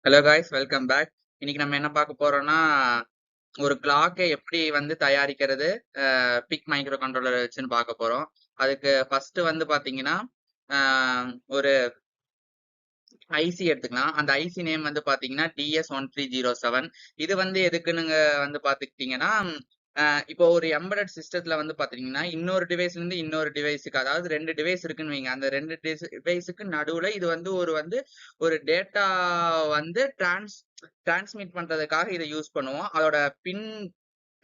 Hello guys, welcome back. இன்னைக்கு நம்ம என்ன பார்க்க போறோம்னா, ஒரு கிளாக்கை எப்படி வந்து தயாரிக்கிறது, பிக் மைக்ரோ கண்ட்ரோலர் வச்சுன்னு பார்க்க போறோம். அதுக்கு ஃபர்ஸ்ட் வந்து பாத்தீங்கன்னா, ஒரு ஐசி எடுத்துக்கலாம். அந்த ஐசி நேம் வந்து பாத்தீங்கன்னா DS1307. இது வந்து எதுக்குன்னுங்க வந்து பாத்துக்கிட்டீங்கன்னா, இப்போ ஒரு எம்பெடட் சிஸ்டத்துல வந்து பாத்தீங்கன்னா, இன்னொரு டிவைஸ்ல இருந்து இன்னொரு டிவைஸுக்கு, அதாவது 2 டிவைஸ் இருக்குன்னு வைங்க. அந்த 2 டிவைஸுக்கு நடுவுல இது வந்து ஒரு டேட்டா வந்து டிரான்ஸ்மிட் பண்றதுக்காக இதை யூஸ் பண்ணுவோம். அதோட பின்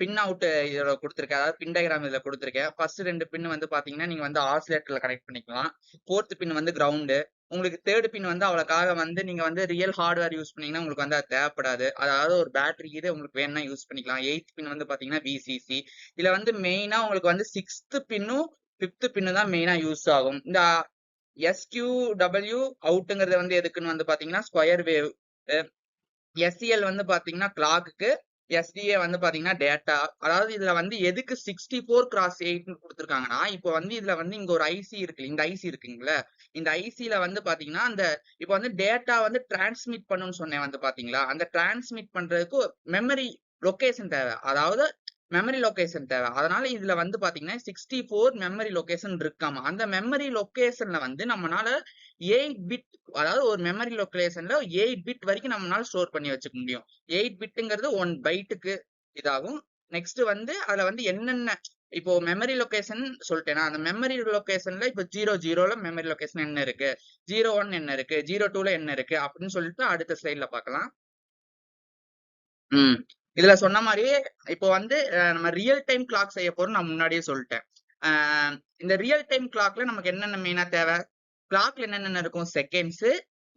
பின் அவுட் இதுல குடுத்திருக்கேன். அதாவது பின் டயகிராம் இதுல குடுத்திருக்கேன். ஃபர்ஸ்ட் 2 பின் வந்து பாத்தீங்கன்னா, நீங்க வந்து ஆசிலேட்டர்ல கனெக்ட் பண்ணிக்கலாம். 4த் பின் வந்து கிரவுண்ட். உங்களுக்கு 3rd பின் வந்து அவ்வளவுக்காக வந்து நீங்க வந்து ரியல் ஹார்ட்வேர் யூஸ் பண்ணீங்கன்னா உங்களுக்கு வந்து அது தேவைப்படாது. அதாவது ஒரு பேட்டரி இது உங்களுக்கு வேணும்னா யூஸ் பண்ணிக்கலாம். 8th பின் வந்து பாத்தீங்கன்னா VCC. இதுல வந்து மெயினா உங்களுக்கு வந்து 6th பின்னும் 5th பின்னு தான் மெயினா யூஸ் ஆகும். இந்த SQW அவுட்ங்கிறது வந்து எதுக்குன்னு வந்து பாத்தீங்கன்னா ஸ்கொயர் வேவ். SCL வந்து பாத்தீங்கன்னா கிளாக்கு, SDA வந்து பாத்தீங்கன்னா டேட்டா. அதாவது இதுல வந்து எதுக்கு 64x8 கொடுத்துருக்காங்கன்னா, இப்போ வந்து இதுல வந்து இங்க ஒரு ஐசி இருக்கு, இந்த ஐசி இருக்குங்களா, இந்த ஐசில வந்து பாத்தீங்கன்னா அந்த இப்போ வந்து டேட்டா வந்து டிரான்ஸ்மிட் பண்ணுன்னு சொன்னேன் வந்து பாத்தீங்களா, அந்த டிரான்ஸ்மிட் பண்றதுக்கு மெமரி லொகேஷன் தேவை. அதாவது மெமரி லொகேஷன் தேவை. அதனால இதுல வந்து பாத்தீங்கன்னா 64 மெமரி லொகேஷன் இருக்காமா. அந்த மெமரி லொகேஷன்ல வந்து நம்மளால 8 பிட், அதாவது ஒரு மெமரி லொகேஷன்ல 8 பிட் வரைக்கும் நம்மளால ஸ்டோர் பண்ணி வச்சுக்க முடியும். 8 பிட்ங்கிறது 1 பைட்டுக்கு இதாகும். நெக்ஸ்ட் வந்து அதுல வந்து என்னென்ன, இப்போ மெமரி லொகேஷன் சொல்லிட்டேன்னா, அந்த மெமரி லொகேஷன்ல இப்போ 00ல மெமரி லொகேஷன் என்ன இருக்கு, 01 என்ன இருக்கு, 02ல என்ன இருக்கு அப்படின்னு சொல்லிட்டு அடுத்த ஸ்லைட்ல பார்க்கலாம். இதுல சொன்ன மாதிரியே இப்போ வந்து நம்ம ரியல் டைம் கிளாக் செய்ய போறோம். நான் முன்னாடியே சொல்லிட்டேன். இந்த ரியல் டைம் கிளாக்ல நமக்கு என்னென்ன மெயினா தேவை, கிளாக்ல என்னென்ன இருக்கும், செகண்ட்ஸ்,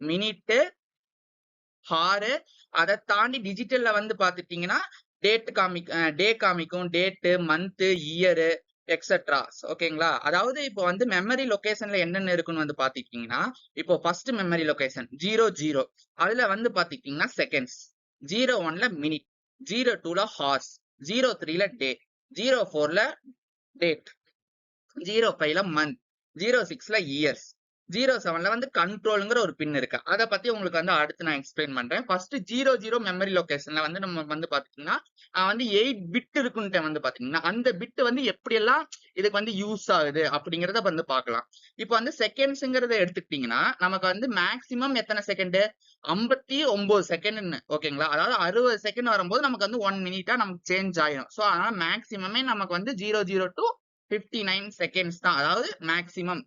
மினிட், ஹாரு. அதை தாண்டி டிஜிட்டல்ல வந்து பாத்துட்டீங்கன்னா டே காமிக்கும், டேட்டு, மந்த், இயரு, எக்ஸெட்ரா. ஓகேங்களா. அதாவது இப்போ வந்து மெமரி லொகேஷன்ல என்னென்ன இருக்குன்னு வந்து பாத்துக்கிட்டீங்கன்னா, இப்போ ஃபர்ஸ்ட் மெமரி லொகேஷன் 00, அதுல வந்து பாத்துக்கிட்டீங்கன்னா செகண்ட்ஸ், 01ல மினிட், 02ல ஹார்ஸ், 03ல டே, 04ல டேட், 05ல மந்த், 06ல இயர்ஸ், 07ல வந்து கண்ட்ரோல்ங்கிற ஒரு பின் இருக்கு. அதை பத்தி உங்களுக்கு வந்து அடுத்து நான் எக்ஸ்பிளைன் பண்றேன். ஃபர்ஸ்ட் 00 மெமரி லொகேஷன்ல வந்து நம்ம வந்து பாத்தீங்கன்னா வந்து 8 பிட் இருக்குன்னு வந்து பாத்தீங்கன்னா, அந்த பிட் வந்து எப்படியெல்லாம் இதுக்கு வந்து யூஸ் ஆகுது அப்படிங்கறத வந்து பார்க்கலாம். இப்போ வந்து செகண்ட்ஸ்ங்கிறத எடுத்துக்கிட்டீங்கன்னா, நமக்கு வந்து மேக்சிமம் எத்தனை செகண்ட், 59 செகண்ட். ஓகேங்களா. அதாவது 60 செகண்ட் வரும்போது நமக்கு வந்து 1 மினிட்டா நமக்கு சேஞ்ச் ஆயிடும். சோ அதனால மேக்சிமமே நமக்கு வந்து 00 to 59 செகண்ட்ஸ் தான், அதாவது மேக்சிமம்.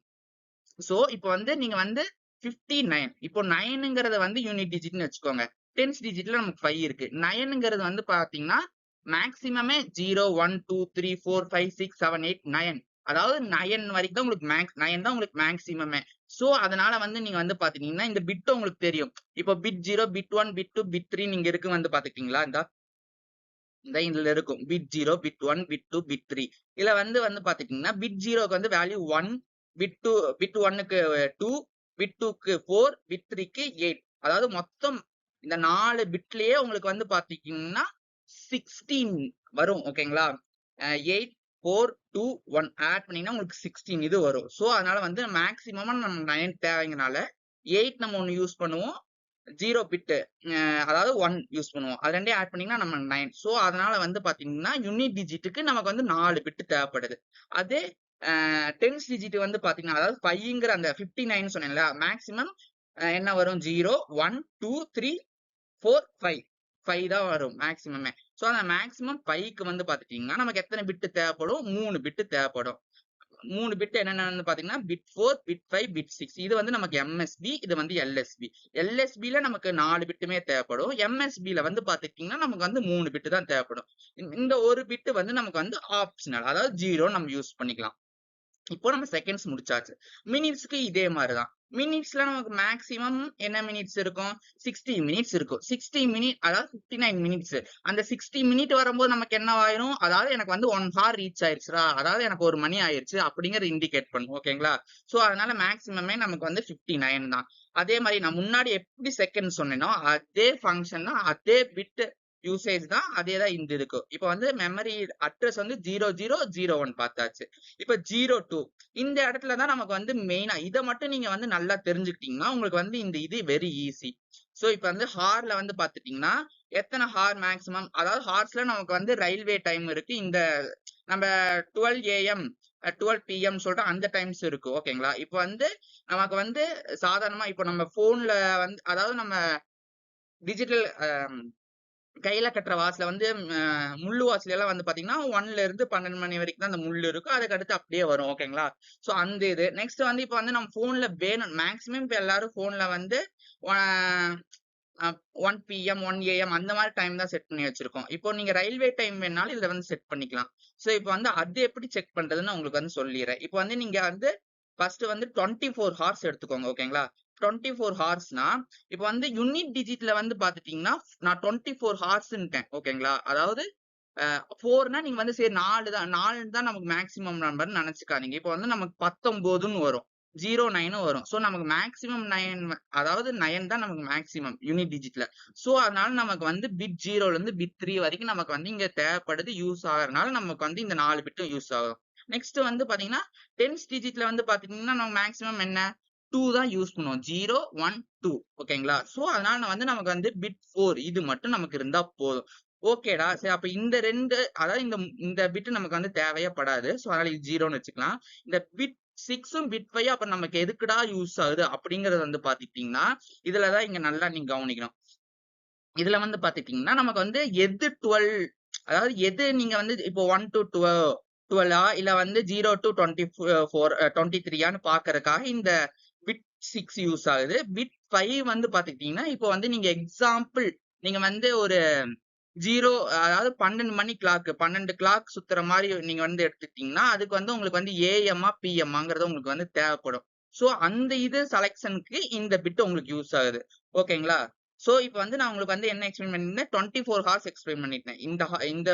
சோ இப்போ வந்து நீங்க வந்து 59, இப்போ 9ங்கிறத வந்து யூனிட் டிஜிட்னு வச்சுக்கோங்க. 10th டிஜிட்ல நமக்கு 5 இருக்கு. 9ங்கிறது வந்து பாத்தீங்கன்னா மேக்சிமமே 0, 1, 2, 3, 4, 5, 6, 7, 8, 9. அதாவது 9 வரைக்கும் தான் உங்களுக்கு 9 தான் உங்களுக்கு மேக்சிமமே. சோ அதனால வந்து நீங்க வந்து பாத்தீங்கன்னா இந்த பிட் உங்களுக்கு தெரியும். இப்போ பிட் 0, பிட் 1, பிட் 2, பிட் 3 நீங்க இருக்கு வந்து பாத்துக்கிட்டீங்களா, இந்த இதுல இருக்கும் பிட் 0, பிட் 1, பிட் 2, பிட் 3. இதுல வந்து பாத்துக்கிட்டீங்கன்னா பிட் 0க்கு வந்து வேல்யூ 1, பிட் 1க்கு 2, பிட் 2க்கு 4, பிட் 3க்கு 8. அதாவது மொத்தம் இந்த 4 பிட்லயே உங்களுக்கு வந்து பாத்தீங்கன்னா 16 வரும். ஓகேங்களா. 8, 4, 2, 1 ஆட் பண்ணீங்கன்னா உங்களுக்கு 16 இது வரும். சோ அதனால வந்து மேக்சிமமா நம்ம 9 தேவைங்கனால 8 நம்ம ஒண்ணு யூஸ் பண்ணுவோம், 0 பிட் அதாவது 1 யூஸ் பண்ணுவோம். அது ரெண்டையும் ஆட் பண்ணீங்கன்னா நம்ம 9. சோ அதனால வந்து பாத்தீங்கன்னா யூனிட் டிஜிட்டுக்கு நமக்கு வந்து 4 பிட் தேவைப்படுது. அதே 10th டிஜிட் வந்து பாத்தீங்கன்னா, அதாவது 5ங்கிற அந்த 59 சொன்னேன்ல, மேக்சிமம் என்ன வரும், 0, 1, 2, 3, 4, 5. 5 தான் வரும் மேக்சிமமே. சோ அந்த மேக்சிமம் 5க்கு வந்து பாத்துட்டீங்கன்னா நமக்கு எத்தனை பிட் தேவைப்படும், 3 பிட் தேவைப்படும். 3 பிட் என்னென்னு பாத்தீங்கன்னா பிட் 4, பிட் 5, பிட் 6. இது வந்து நமக்கு MSB, இது வந்து LSB. LSBல நமக்கு 4 பிட்டுமே தேவைப்படும். MSBல வந்து பாத்துக்கிட்டீங்கன்னா நமக்கு வந்து 3 பிட் தான் தேவைப்படும். இந்த ஒரு பிட் வந்து நமக்கு வந்து ஆப்ஷனல், அதாவது 0 நம்ம யூஸ் பண்ணிக்கலாம். இப்போ நம்ம செகண்ட்ஸ் முடிச்சாச்சு. மினிட்ஸ்க்கு இதே மாதிரிதான். மினிட்ஸ்ல நமக்கு மேக்சிமம் என்ன மினிட்ஸ் இருக்கும், 60 மினிட்ஸ் இருக்கும். 60 மினிட் அதாவது 59 மினிட்ஸ். அந்த 60 மினிட் வரும்போது நமக்கு என்ன ஆயிரும், அதாவது எனக்கு வந்து 1 ஹார் ரீச் ஆயிருச்சுடா, அதாவது எனக்கு 1 மணி ஆயிருச்சு அப்படிங்கறது இண்டிகேட் பண்ணும். ஓகேங்களா. சோ அதனால மேக்சிமமே நமக்கு வந்து 59 தான். அதே மாதிரி நான் முன்னாடி எப்படி செகண்ட் சொன்னேனோ அதே ஃபங்க்ஷன் தான், அதே பிட் யூசேஜ் தான், அதே தான் இந்த இருக்கும். இப்போ வந்து மெமரி அட்ரஸ் வந்து 0001 பார்த்தாச்சு. இப்ப 02 இந்த இடத்துல தான் நமக்கு வந்து மெயினா இதை மட்டும் நீங்க வந்து நல்லா தெரிஞ்சுக்கிட்டீங்கன்னா உங்களுக்கு வந்து இந்த இது வெரி ஈஸி. சோ இப்ப வந்து ஹார்ல வந்து பாத்துட்டீங்கன்னா எத்தனை ஹார் மேக்ஸிமம், அதாவது ஹார்ஸ்ல நமக்கு வந்து ரயில்வே டைம் இருக்கு. இந்த நம்ம 12 AM 12 PM சொல்லிட்டு அந்த டைம்ஸ் இருக்கு. ஓகேங்களா? இப்ப வந்து நமக்கு வந்து சாதாரணமா இப்ப நம்ம போன்ல வந்து, அதாவது நம்ம டிஜிட்டல் கையில கட்டுற வாட்ச்ல வந்து முள்ளு வாட்ச்ல எல்லாம் வந்து பாத்தீங்கன்னா 1ல இருந்து 12 மணி வரைக்கும் தான் அந்த முள்ளு இருக்கும். அதுக்கு அடுத்து அப்படியே வரும். ஓகேங்களா? சோ அந்த இது நெக்ஸ்ட் வந்து இப்ப வந்து நம்ம போன்ல வேணும் மேக்ஸிமம் இப்ப எல்லாரும் போன்ல வந்து 1 PM 1 AM அந்த மாதிரி டைம் தான் செட் பண்ணி வச்சிருக்கோம். இப்போ நீங்க ரயில்வே டைம் வேணாலும் இதுல வந்து செட் பண்ணிக்கலாம். சோ இப்போ வந்து அது எப்படி செக் பண்றதுன்னு உங்களுக்கு வந்து சொல்லிடுறேன். இப்போ வந்து நீங்க வந்து ஃபர்ஸ்ட் வந்து 24 ஹார்ஸ் எடுத்துக்கோங்க. ஓகேங்களா? 24 ஹார்ஸ்னா இப்போ வந்து யூனிட் டிஜிட்ல வந்து பாத்துட்டீங்கன்னா நான் 24 ஹார்ஸ்ன்ட்டேன். ஓகேங்களா? அதாவது 4னா நீங்க வந்து சரி 4 தான் 4 தான் நமக்கு மேக்ஸிமம் நம்பர்னு நினைச்சுக்காதீங்க. இப்போ வந்து நமக்கு 19ன்னு வரும். 09 வரும். சோ நமக்கு மேக்ஸிமம் 9, அதாவது 9 தான் நமக்கு மேக்ஸிமம் யூனிட் டிஜிட்ல. சோ அதனால நமக்கு வந்து பிட் 0ல இருந்து பிட் 3 வரைக்கும் நமக்கு வந்து இங்க தேவைப்படுது, யூஸ் ஆகறனால நமக்கு வந்து இந்த 4 பிட்டும் யூஸ் ஆகும். நெக்ஸ்ட் வந்து பாத்தீங்கன்னா 10th டிஜிட்ல வந்து பாத்தீங்கன்னா நம்ம மேக்ஸிமம் என்ன 2 தான் யூஸ் பண்ணுவோம். 0 1 2. ஓகேங்களா? சோ அதனால வந்து நமக்கு வந்து பிட் 4 இது மட்டும் நமக்கு இருந்தா போதும். ஓகேடா, சரி அப்ப இந்த 2, அதாவது இந்த பிட் நமக்கு வந்து தேவையே படாது. சோ அதனால இது 0ன்னு வச்சுக்கலாம். இந்த பிட் 6ம் பிட் 5 அப்ப நமக்கு எதுக்குடா யூஸ் ஆகுது அப்படிங்கறது வந்து பாத்துக்கிட்டீங்கன்னா இதுலதான் இங்க நல்லா நீங்க கவனிக்கணும். இதுல வந்து பாத்துக்கிட்டீங்கன்னா நமக்கு வந்து எது 12, அதாவது எது நீங்க வந்து இப்போ 1 to 12 இல்ல வந்து 0 to 24 23 பாக்குறதுக்காக இந்த பிட் 6 யூஸ் ஆகுது. பிட் 5 வந்து பாத்துக்கிட்டீங்கன்னா இப்போ வந்து நீங்க எக்ஸாம்பிள் நீங்க வந்து ஒரு 0, அதாவது 12 மணி கிளாக் 12 கிளாக் சுத்துற மாதிரி நீங்க வந்து எடுத்துக்கிட்டீங்கன்னா அதுக்கு வந்து உங்களுக்கு வந்து ஏஎம்மா பிஎம்மாங்கிறது உங்களுக்கு வந்து தேவைப்படும். சோ அந்த இது செலக்ஷனுக்கு இந்த பிட் உங்களுக்கு யூஸ் ஆகுது. ஓகேங்களா? சோ இப்போ வந்து நான் உங்களுக்கு வந்து என்ன எக்ஸ்பிளைன் பண்ணிருந்தேன், 24 ஹார்ஸ் எக்ஸ்பிளைன் பண்ணிட்டேன். இந்த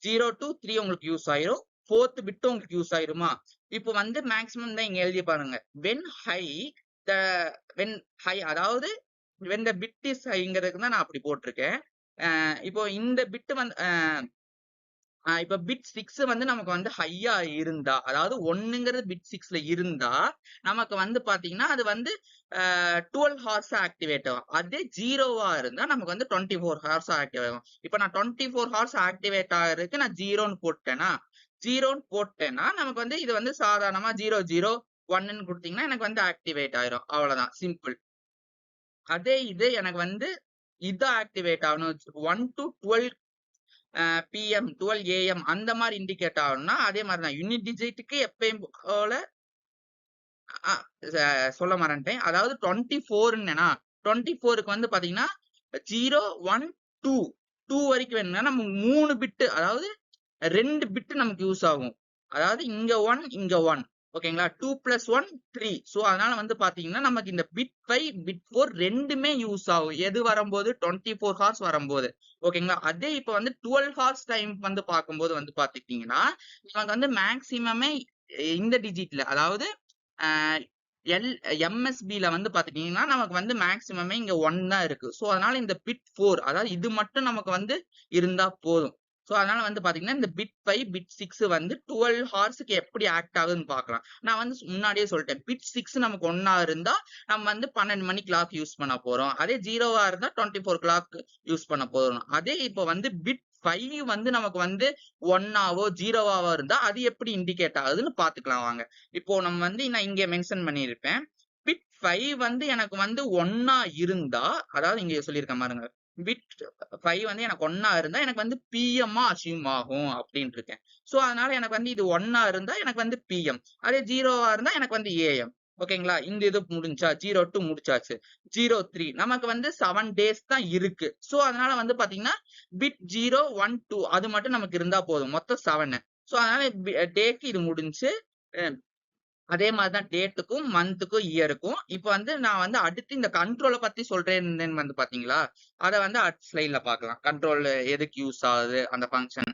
0 to 3 உங்களுக்கு யூஸ் ஆயிரும். 4th பிட்டும் உங்களுக்கு யூஸ் ஆயிருமா? இப்போ வந்து மேக்ஸிமம் தான் இங்க எழுதி பாருங்க. When high the when high, அதாவது வென் த பிட் இஸ் ஹைங்கிறதுக்கு தான் நான் அப்படி போட்டிருக்கேன். இப்போ இந்த பிட் வந்து இப்ப பிட் 6 வந்து நமக்கு வந்து ஹையா இருந்தா, அதாவது 1ங்கிறது பிட் 6ல இருந்தா நமக்கு வந்து பாத்தீங்கன்னா அது வந்து 12 ஹார்ஸ் ஆக்டிவேட் ஆகும். அதே 0வா இருந்தா நமக்கு வந்து 24 ஹார்ஸ் ஆக்டிவேட் ஆகும். இப்ப நான் 24 ஹார்ஸ் ஆக்டிவேட் ஆகிறதுக்கு நான் 0ன்னு போட்டேன்னா நமக்கு வந்து இது வந்து சாதாரணமா 001ன்னு கொடுத்தீங்கன்னா எனக்கு வந்து ஆக்டிவேட் ஆயிரும். அவ்வளவுதான், சிம்பிள். அதே இது எனக்கு வந்து இது ஆக்டிவேட் ஆகணும் 1 to 12 PM 12 AM அந்த மாதிரி இண்டிகேட் ஆகணும்னா அதே மாதிரி தான் யூனிட் டிஜிட்டுக்கு எப்பயும் போல சொல்ல மறந்துட்டேன். அதாவது 24ன்னா 24க்கு வந்து பாத்தீங்கன்னா 0 1 2 வரைக்கும் வேணும்னா நம்ம 3 பிட், அதாவது 2 பிட் நமக்கு யூஸ் ஆகும். அதாவது இங்க 1 இங்க 1. ஓகேங்களா? 2 + 1 3. சோ அதனால வந்து பாத்தீங்கன்னா நமக்கு இந்த பிட் 5 பிட் 4 ரெண்டுமே யூஸ் ஆகும். எது வரும்போது 24 ஹார்ஸ் வரும்போது. ஓகேங்களா? அதே இப்ப வந்து 12 ஹார்ஸ் டைம் வந்து பார்க்கும்போது வந்து பாத்துக்கிட்டீங்கன்னா நமக்கு வந்து மேக்ஸிமமே இந்த டிஜிட்ல, அதாவது எம்எஸ்பில வந்து பாத்துட்டீங்கன்னா நமக்கு வந்து மேக்ஸிமமே இங்க 1 தான் இருக்கு. சோ அதனால இந்த பிட் 4, அதாவது இது மட்டும் நமக்கு வந்து இருந்தா போதும். சோ அதனால வந்து பாத்தீங்கன்னா இந்த பிட் 5 பிட் 6 வந்து 12 ஹார்ஸ்க்கு எப்படி ஆக்ட் ஆகுதுன்னு பாக்கலாம். நான் வந்து முன்னாடியே சொல்லிட்டேன், பிட் 6 நமக்கு 1ஆ இருந்தா நம்ம வந்து 12 மணி கிளாக் யூஸ் பண்ண போறோம். அதே 0வா இருந்தா 24 கிளாக் யூஸ் பண்ண போறோம். அதே இப்போ வந்து பிட் 5 வந்து நமக்கு வந்து 1ஆவோ 0வாவோ இருந்தா அது எப்படி இண்டிகேட் ஆகுதுன்னு பாத்துக்கலாம் வாங்க. இப்போ நம்ம வந்து நான் இங்க மென்ஷன் பண்ணிருப்பேன். பிட் 5 வந்து எனக்கு வந்து 1ஆ இருந்தா, அதாவது இங்க சொல்லியிருக்கேன் பாருங்க, பிட் 5 வந்து எனக்கு 1ஆ இருந்தா எனக்கு வந்து பிஎம்மா அசியூம் ஆகும் அப்படின்னு இருக்கேன். சோ அதனால எனக்கு வந்து இது 1ஆ இருந்தா எனக்கு வந்து பிஎம், அதே 0வா இருந்தா எனக்கு வந்து ஏஎம். ஓகேங்களா? இந்த இது முடிஞ்சா 02 முடிச்சாச்சு. 03 நமக்கு வந்து 7 டேஸ் தான் இருக்கு. சோ அதனால வந்து பாத்தீங்கன்னா பிட் 0 1 2 அது மட்டும் நமக்கு இருந்தா போதும். மொத்தம் 7. சோ அதனால டேக்கு இது முடிஞ்சு. அதே மாதிரிதான் டேட்டுக்கும் மந்த்துக்கும் இயருக்கும். இப்ப வந்து நான் வந்து அடுத்து இந்த கண்ட்ரோலை பத்தி சொல்றேன் வந்து பாத்தீங்களா, அதை வந்து அடுத்த ஸ்லைட்ல பாக்கலாம். கண்ட்ரோல் எதுக்கு யூஸ் ஆகுது அந்த ஃபங்க்ஷன்.